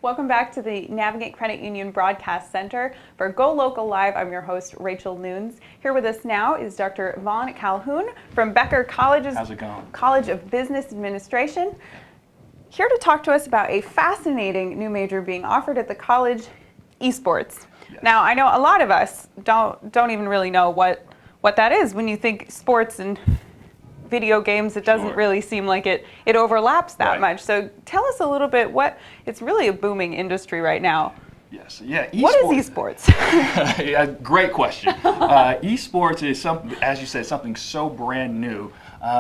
Welcome back to the Navigate Credit Union Broadcast Center for Go Local Live. I'm your host, Rachel Nunes. Here with us now is Dr. Vaughn Calhoun from Becker College's How's it going? College of Business Administration. Here to talk to us about a fascinating new major being offered at the college, ESports. Yes. Now, I know a lot of us don't even really know what that is. When you think sports and video games, it doesn't really seem like it overlaps that much. So tell us a little bit it's really a booming industry right now. Yes, yeah. What is esports? Yeah, great question. Esports is something, as you said, something so brand new.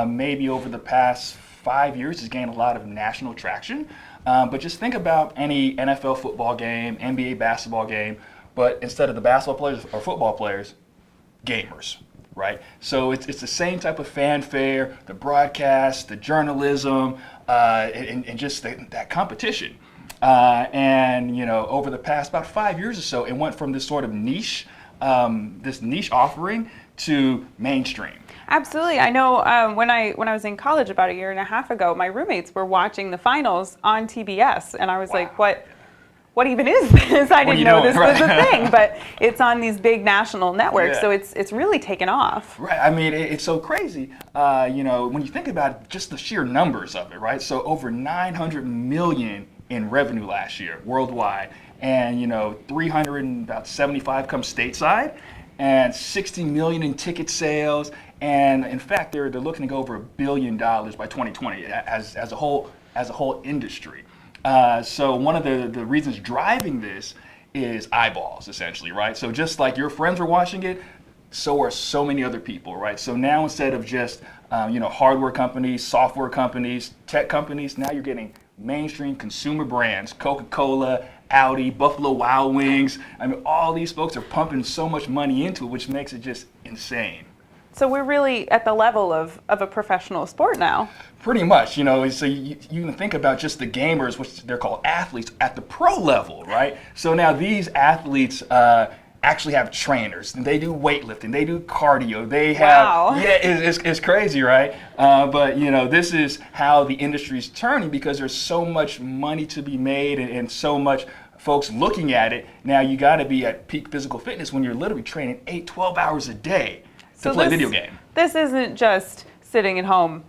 Maybe over the past 5 years has gained a lot of national traction. But just think about any NFL football game, NBA basketball game, but instead of the basketball players or football players, gamers. Right, so it's the same type of fanfare, the broadcast, the journalism, and just that competition. And over the past about 5 years or so, it went from this sort of niche, offering to mainstream. Absolutely. I know when I was in college about 1.5 years ago, my roommates were watching the finals on TBS, and I was like, What even is this? I didn't know this was a thing, but it's on these big national networks, so it's really taken off. Right. I mean, it's so crazy. When you think about it, just the sheer numbers of it, right? So over 900 million in revenue last year worldwide, and 375 come stateside, and 60 million in ticket sales, and in fact, they're looking to go over $1 billion by 2020 as a whole industry. So one of the reasons driving this is eyeballs, essentially, right? So just like your friends are watching it, so are so many other people, right? So now instead of just hardware companies, software companies, tech companies, now you're getting mainstream consumer brands, Coca-Cola, Audi, Buffalo Wild Wings. I mean, all these folks are pumping so much money into it, which makes it just insane. So we're really at the level of a professional sport now. Pretty much, so you can think about just the gamers, which they're called athletes, at the pro level, right? So now these athletes actually have trainers, and they do weightlifting, they do cardio, they have, it's crazy, right? But this is how the industry's turning because there's so much money to be made and so much folks looking at it. Now you got to be at peak physical fitness when you're literally training 8-12 hours a day. To play a video game. This isn't just sitting at home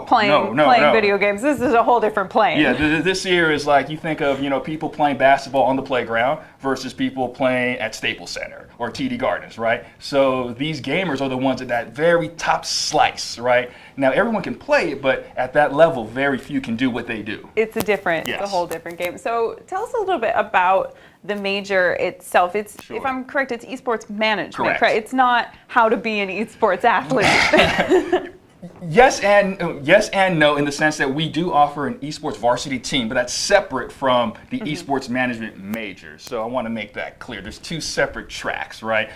playing video games. This is a whole different plane. Yeah, this year is like you think of people playing basketball on the playground versus people playing at Staples Center or TD Gardens, right? So these gamers are the ones at that very top slice, right? Now everyone can play it, but at that level, very few can do what they do. It's a whole different game. So tell us a little bit about the major itself. If I'm correct, it's esports management, correct? It's not how to be an esports athlete. Yes and no, in the sense that we do offer an esports varsity team, but that's separate from the esports management major. So I want to make that clear. There's two separate tracks, right?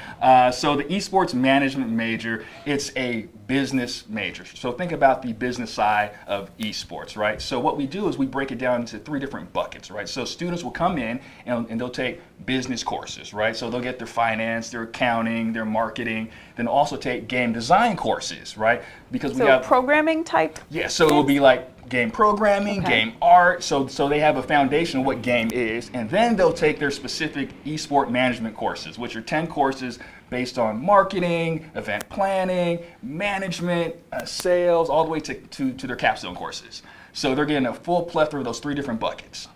So the esports management major, it's a business major. So think about the business side of esports, right? So what we do is we break it down into 3 different buckets, right? So students will come in and they'll take business courses, right? So they'll get their finance, their accounting, their marketing, then also take game design courses, right? Because we have programming type? Yeah, so it will be like game programming, game art, so they have a foundation of what game is, and then they'll take their specific esport management courses, which are 10 courses based on marketing, event planning, management, sales, all the way to their capstone courses. So they're getting a full plethora of those 3 different buckets.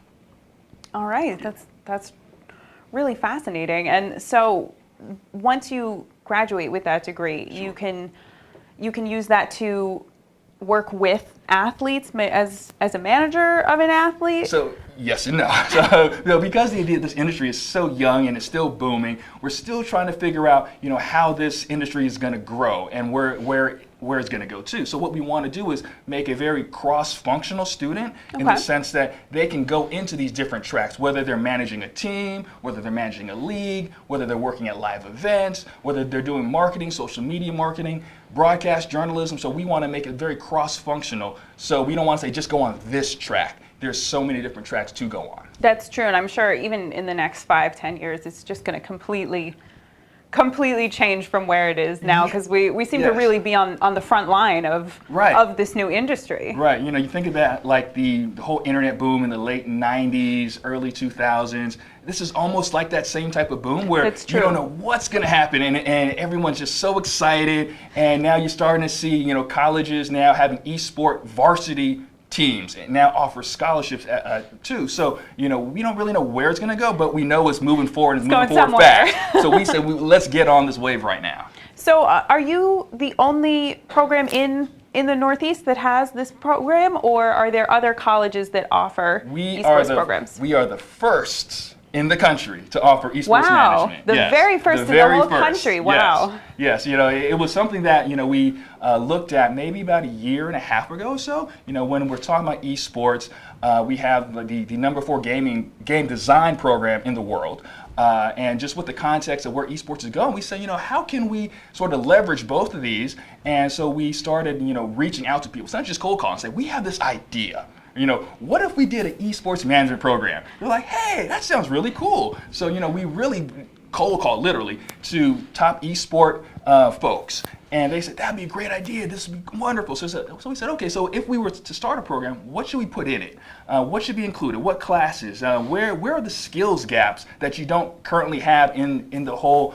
All right, that's really fascinating. And so once you graduate with that degree, you can use that to work with athletes as a manager of an athlete? So yes and no. So because this industry is so young and it's still booming, we're still trying to figure out how this industry is going to grow and where it's going to go to. So what we want to do is make a very cross-functional student in the sense that they can go into these different tracks, whether they're managing a team, whether they're managing a league, whether they're working at live events, whether they're doing marketing, social media marketing, broadcast journalism. So we want to make it very cross-functional. So we don't want to say just go on this track. There's so many different tracks to go on. That's true, and I'm sure even in the next 5-10 years, it's just going to completely completely changed from where it is now, because we seem to Yes. really be on the front line of Right. of this new industry. Right. You know, you think about like the whole internet boom in the late 90s, early 2000s. This is almost like that same type of boom where It's you true. don't know what's going to happen, and everyone's just so excited. And now you're starting to see, you know, colleges now having esport varsity teams and now offer scholarships too. So, you know, we don't really know where it's going to go, but we know it's moving forward and it's moving going forward somewhere. fast. So we said, let's get on this wave right now. So are you the only program in the Northeast that has this program, or are there other colleges that offer esports programs? We are the first in the country to offer esports Wow, management. the Yes, very first in the very whole first. country. Wow. Yes, you know, it was something that, you know, we looked at maybe about a year and a half ago or so. You know, when we're talking about esports, we have the number 4 game design program in the world. And just with the context of where esports is going, we said, you know, how can we sort of leverage both of these? And so we started, you know, reaching out to people. It's not just cold calling. Say, we have this idea. You know, what if we did an esports management program? They're like, hey, that sounds really cool. So, you know, we really cold called literally to top esport folks. And they said, that'd be a great idea. This would be wonderful. So we said, okay, so if we were to start a program, what should we put in it? What should be included? What classes? Where are the skills gaps that you don't currently have in the whole,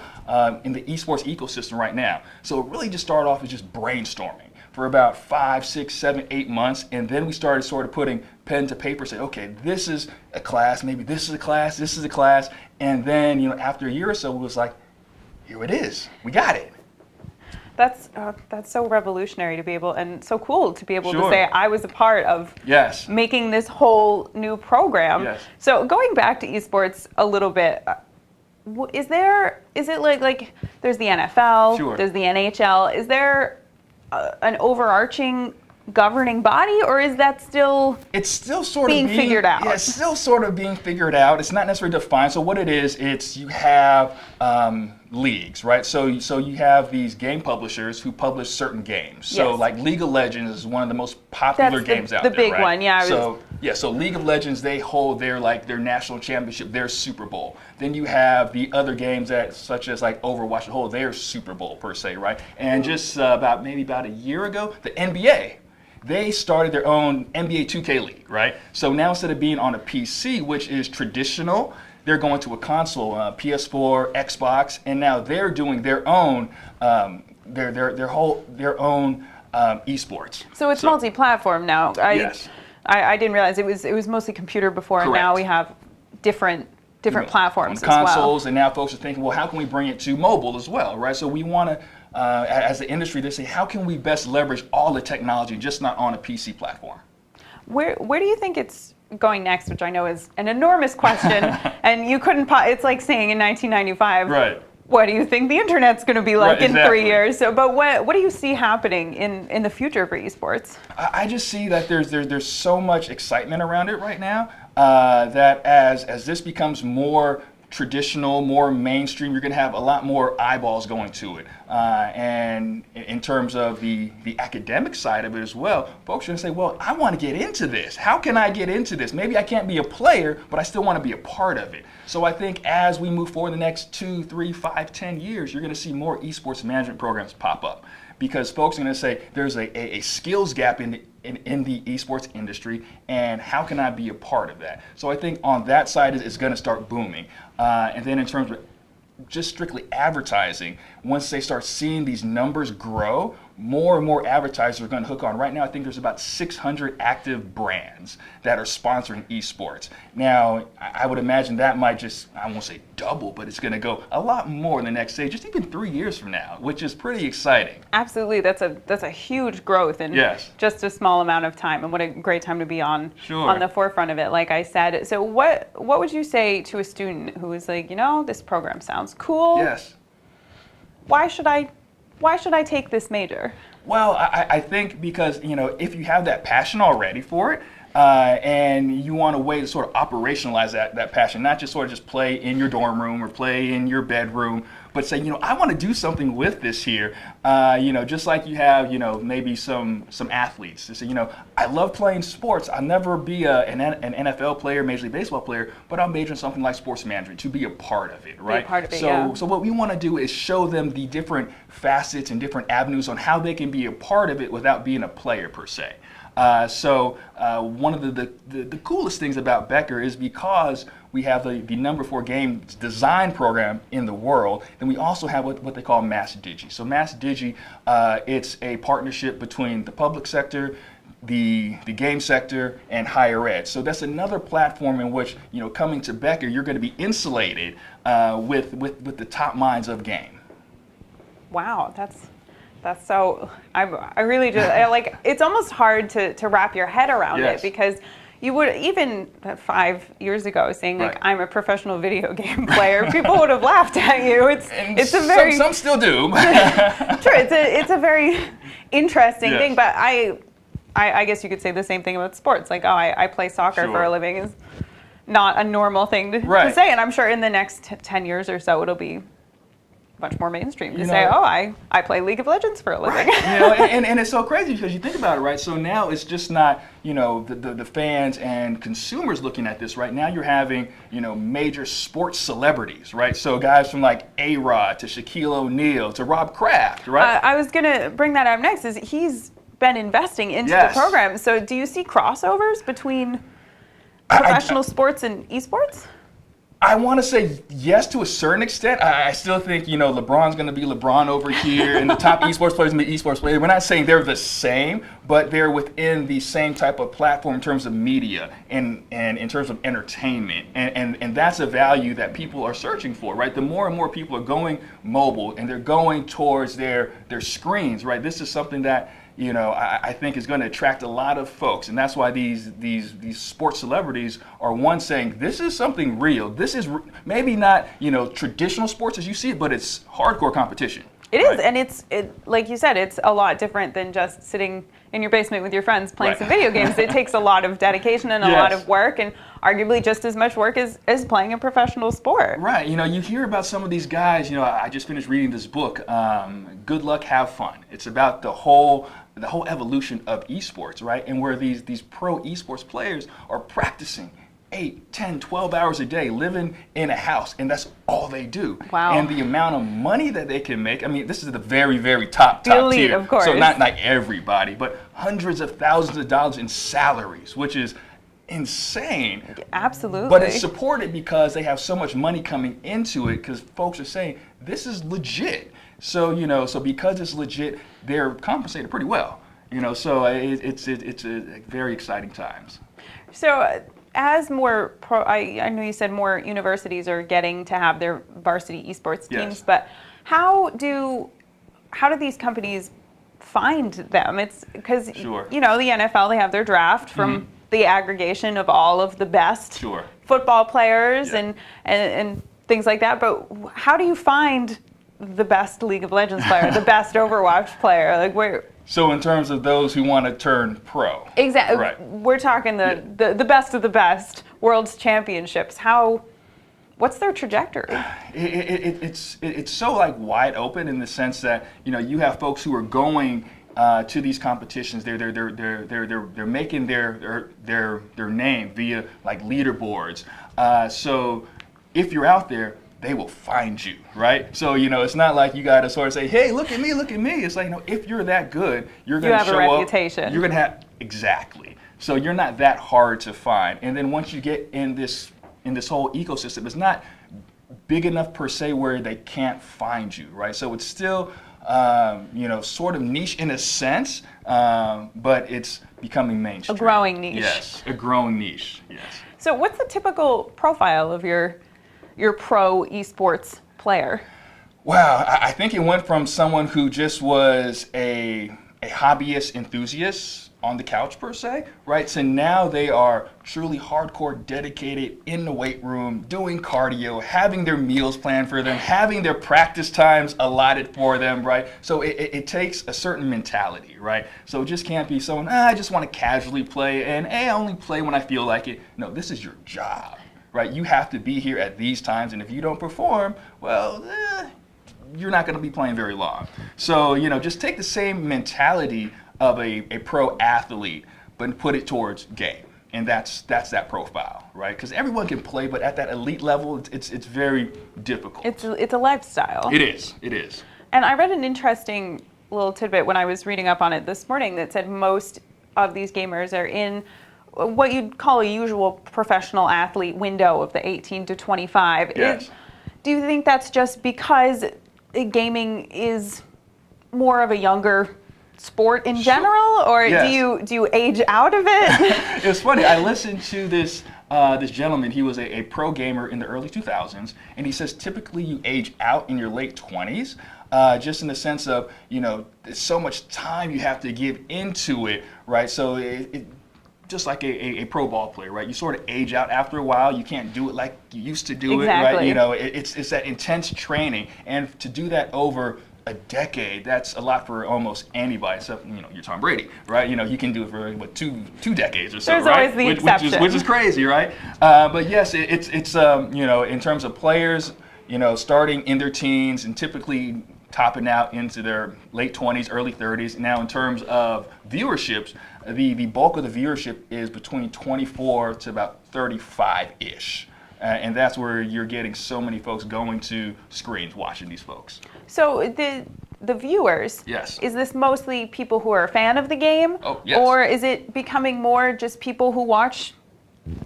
in the esports ecosystem right now? So it really just started off as just brainstorming for about 5, 6, 7, 8 months, and then we started sort of putting pen to paper, say, okay, this is a class, maybe this is a class, this is a class, and then, you know, after a year or so, it was like, here it is, we got it. That's so revolutionary to be able, and so cool to be able to Sure. say I was a part of Yes. making this whole new program. Yes. So going back to esports a little bit, is it like there's the NFL, Sure. there's the NHL, is there an overarching governing body, or is that still It's still sort being of figured out? Yeah, it's still sort of being figured out. It's not necessarily defined. So what it is, it's you have leagues, right? So you have these game publishers who publish certain games. So Yes. like League of Legends is one of the most popular That's games out the there, big right? one, yeah. So League of Legends, they hold their national championship, their Super Bowl. Then you have the other games that, such as like Overwatch, that hold their Super Bowl per se, right? And just about a year ago, the NBA. They started their own NBA 2K League, right? So now instead of being on a PC, which is traditional, they're going to a console, PS4, Xbox, and now they're doing their own, their own esports. So it's multi-platform now. Yes. I didn't realize it was mostly computer before, and now Correct. we have different platforms on as well. consoles, and now folks are thinking, well, how can we bring it to mobile as well, right? So we want to, as the industry, they say, how can we best leverage all the technology, just not on a PC platform? Where do you think it's going next, which I know is an enormous question, and you couldn't, it's like saying in 1995, Right. what do you think the internet's going to be like Right, in 3 exactly. years? So, but what do you see happening in the future for esports? I just see that there's so much excitement around it right now that as this becomes more traditional, more mainstream, you're going to have a lot more eyeballs going to it. And in terms of the academic side of it as well, folks are going to say, well, I want to get into this. How can I get into this? Maybe I can't be a player, but I still want to be a part of it. So I think as we move forward the next 2, 3, 5, 10 years, you're going to see more esports management programs pop up. Because folks are going to say there's a skills gap in the esports industry, and how can I be a part of that? So I think on that side it's going to start booming. And then in terms of just strictly advertising, once they start seeing these numbers grow, more and more advertisers are going to hook on. Right now, I think there's about 600 active brands that are sponsoring esports. Now, I would imagine that might just, I won't say double, but it's going to go a lot more in the next, say, just even 3 years from now, which is pretty exciting. Absolutely, that's a huge growth in Yes. just a small amount of time, and what a great time to be on Sure. the forefront of it. Like I said, so what would you say to a student who is like, this program sounds cool? Yes. Why should I take this major? Well, I think because, if you have that passion already for it, and you want a way to sort of operationalize that passion, not just sort of just play in your dorm room or play in your bedroom but say, I want to do something with this here. Just like you have, maybe some athletes to say, I love playing sports. I'll never be an NFL player, Major League Baseball player, but I'll major in something like sports management to be a part of it, right? Be a part of it, So what we want to do is show them the different facets and different avenues on how they can be a part of it without being a player per se. One of the coolest things about Becker is because we have the number 4 game design program in the world, then we also have what they call Mass Digi. So Mass Digi, it's a partnership between the public sector, the game sector, and higher ed. So that's another platform in which, coming to Becker, you're going to be insulated with the top minds of game. Wow, that's so, I really just, like, it's almost hard to wrap your head around Yes. it, because you would, even 5 years ago, saying like, Right. I'm a professional video game player, people would have laughed at you. It's a very, some still do. Sure, it's a very interesting Yes. thing, but I guess you could say the same thing about sports. Like, I play soccer for a Sure. living is not a normal thing to Right. say, and I'm sure in the next 10 years or so, it'll be much more mainstream to say, I play League of Legends for a living. Right. And it's so crazy because you think about it, right? So now it's just not, the fans and consumers looking at this. Right now you're having, major sports celebrities, right? So guys from like A-Rod to Shaquille O'Neal to Rob Kraft, right? I was going to bring that up next, is he's been investing into Yes. the program. So do you see crossovers between professional sports and esports? I want to say yes to a certain extent. I still think, LeBron's going to be LeBron over here, and the top esports players going to be esports players. We're not saying they're the same, but they're within the same type of platform in terms of media and in terms of entertainment. And that's a value that people are searching for, right? The more and more people are going mobile and they're going towards their screens, right? This is something that I think is going to attract a lot of folks, and that's why these sports celebrities are saying this is something real. This is maybe not traditional sports as you see it, but it's hardcore competition. It right? is, and it's like you said, it's a lot different than just sitting in your basement with your friends playing Right. some video games. It takes a lot of dedication and a lot Yes. of work, and arguably just as much work as playing a professional sport. Right. You hear about some of these guys. I just finished reading this book, Good Luck, Have Fun. It's about the whole evolution of esports, right? And where these pro esports players are practicing 8, 10, 12 hours a day, living in a house, and that's all they do. Wow. And the amount of money that they can make, I mean, this is the very, very top elite, tier. of course. So not everybody, but hundreds of thousands of dollars in salaries, which is insane. Absolutely. But it's supported because they have so much money coming into it, because folks are saying this is legit. So so because it's legit, they're compensated pretty well. So it's very exciting times. So as more I know you said more universities are getting to have their varsity esports teams, Yes. but how do these companies find them? It's because Sure. the NFL, they have their draft from the aggregation of all of the best Sure. football players Yeah. and things like that. But how do you find the best League of Legends player, the best Overwatch player? Like, where? So in terms of those who want to turn pro. Exactly. Right. We're talking the best of the best, World's Championships. What's their trajectory? It's so like wide open in the sense that you have folks who are going to these competitions. They're making their name via like leaderboards. So if you're out there, they will find you, right? So it's not like you got to sort of say, "Hey, look at me, look at me." It's like, if you're that good, you're going to show up. You have a reputation. You're going to have exactly. So you're not that hard to find. And then once you get in this whole ecosystem, it's not big enough per se where they can't find you, right? So it's still sort of niche in a sense, but it's becoming mainstream. A growing niche. Yes, a growing niche. Yes. So what's the typical profile of your pro esports player? Wow, I think it went from someone who just was a hobbyist enthusiast on the couch per se, right? To now they are truly hardcore, dedicated in the weight room, doing cardio, having their meals planned for them, having their practice times allotted for them, right? So it takes a certain mentality, right? So it just can't be someone, I just want to casually play and I only play when I feel like it. No, this is your job, right? You have to be here at these times, and if you don't perform, well, you're not going to be playing very long. So, just take the same mentality of a pro athlete, but put it towards game. And that's that profile, right? Because everyone can play, but at that elite level, it's very difficult. It's a lifestyle. It is. It is. And I read an interesting little tidbit when I was reading up on it this morning that said most of these gamers are in what you'd call a usual professional athlete window of the 18 to 25. Yes. Do you think that's just because gaming is more of a younger sport in general, or Yes. do you age out of it? It was funny. I listened to this gentleman. He was a pro gamer in the early 2000s, and he says typically you age out in your late 20s, just in the sense of there's so much time you have to give into it, right? So it just like a pro ball player, right? You sort of age out after a while. You can't do it like you used to do Exactly. it, right? It's that intense training, and to do that over a decade, that's a lot for almost anybody, except you're Tom Brady, right? You can do it for two decades or so. There's right? always the exception, which is crazy, right? But yes, it's in terms of players, starting in their teens and typically topping out into their late 20s, early 30s. Now, in terms of viewerships, the bulk of the viewership is between 24 to about 35-ish. And that's where you're getting so many folks going to screens watching these folks. So the viewers, Yes. is this mostly people who are a fan of the game? Oh, yes. Or is it becoming more just people who watch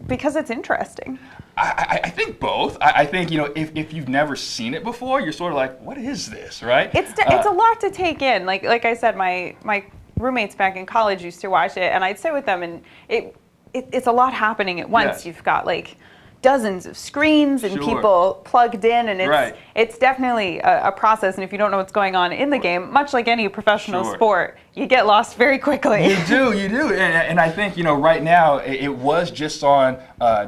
because it's interesting? I think both. I think, if you've never seen it before, you're sort of like, what is this, right? It's a lot to take in. Like I said, my roommates back in college used to watch it, and I'd sit with them, and it's a lot happening at once. Yes. You've got like dozens of screens and Sure. people plugged in, and Right. it's definitely a process. And if you don't know what's going on in the game, much like any professional Sure. sport, you get lost very quickly. You do. And I think, right now, it was just on,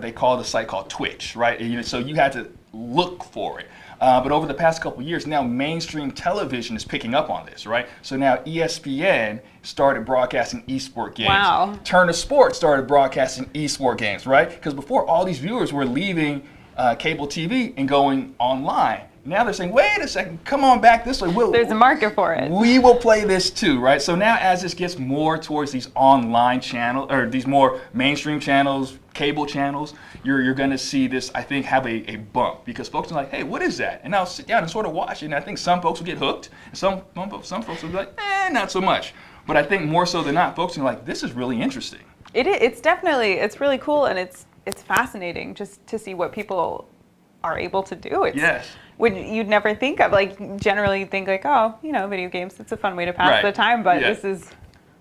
they call the site called Twitch, right? So you had to look for it. But over the past couple of years, now mainstream television is picking up on this, right? So now ESPN started broadcasting eSport games. Wow. Turner Sports started broadcasting eSport games, right? Because before, all these viewers were leaving cable TV and going online. Now they're saying, wait a second, come on back this way. There's a market for it. We will play this too, right? So now as this gets more towards these online channels, or these more mainstream channels, cable channels, you're going to see this, I think, have a bump, because folks are like, hey, what is that? And I'll sit down and sort of watch it, and I think some folks will get hooked, and some folks will be like, not so much. But I think more so than not, folks are like, this is really interesting. It's really cool, and it's fascinating just to see what people are able to do. Yes. When you'd never think of, generally you'd think oh, video games, it's a fun way to pass Right. the time, but Yeah. this is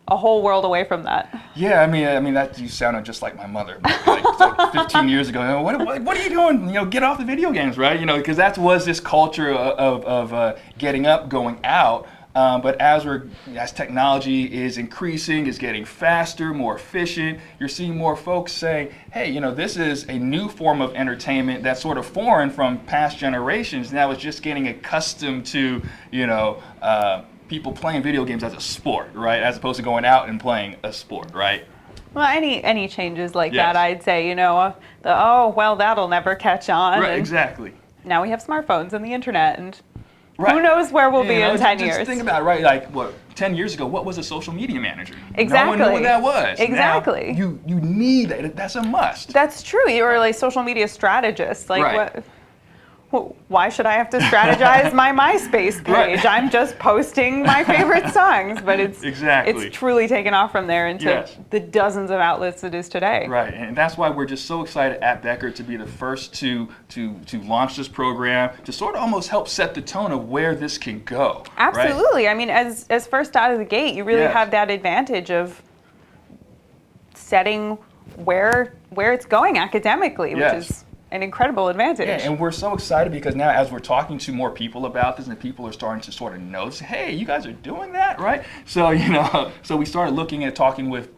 a whole world away from that. Yeah, I mean that you sounded just like my mother, like 15 years ago. What are you doing? Get off the video games, right? Because that was this culture of getting up, going out. But as technology is increasing, is getting faster, more efficient, you're seeing more folks saying, hey, this is a new form of entertainment that's sort of foreign from past generations. Now it's just getting accustomed to, people playing video games as a sport, right? As opposed to going out and playing a sport, right? Well, any changes like Yes. that, I'd say, that'll never catch on. Right, and exactly. now we have smartphones and the internet, and Right. who knows where we'll be in 10 years. Just think about it, right? Like, 10 years ago, what was a social media manager? Exactly. No one knew what that was. Exactly. Now, you need that. That's a must. That's true. You're like social media strategist. Like Right. why should I have to strategize my MySpace page? Right. I'm just posting my favorite songs, but Exactly. it's truly taken off from there into Yes. the dozens of outlets it is today. Right, and that's why we're just so excited at Becker to be the first to launch this program, to sort of almost help set the tone of where this can go. right? Absolutely. I mean, as first out of the gate, you really Yes. have that advantage of setting where it's going academically, which Yes. is an incredible advantage. Yeah, and we're so excited because now as we're talking to more people about this, and people are starting to sort of notice, hey, you guys are doing that, right? So, so we started looking at talking with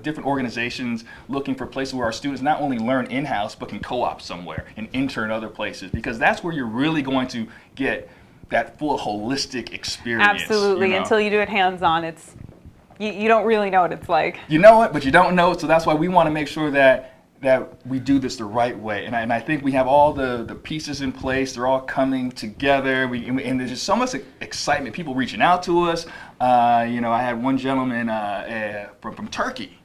different organizations, looking for places where our students not only learn in-house, but can co-op somewhere and intern other places, because that's where you're really going to get that full holistic experience. Absolutely. Until you do it hands-on, you don't really know what it's like. You know it, but you don't know it, so that's why we want to make sure that that we do this the right way. And I think we have all the pieces in place. They're all coming together. And there's just so much excitement. People reaching out to us. You know, I had one gentleman from Turkey.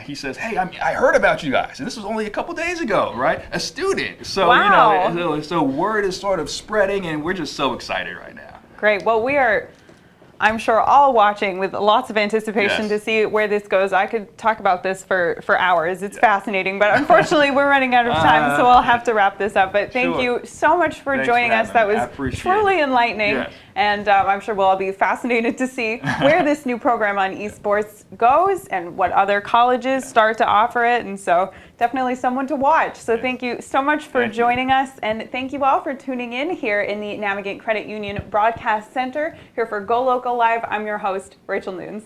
He says, "Hey, I heard about you guys, and this was only a couple days ago, right? A student." So Wow. you know, so word is sort of spreading, and we're just so excited right now. Great. Well, we are, I'm sure, all watching with lots of anticipation Yes. to see where this goes. I could talk about this for hours. It's fascinating, but unfortunately we're running out of time, so I'll have to wrap this up. But thank Sure. you so much for Thanks joining for us. having That me. I was appreciate truly it. enlightening. Yes. And I'm sure we'll all be fascinated to see where this new program on esports goes and what other colleges start to offer it. And so definitely someone to watch. So thank you so much for Thank you. joining us. And thank you all for tuning in here in the Navigate Credit Union Broadcast Center here for Go Local Live. I'm your host, Rachel Nunes.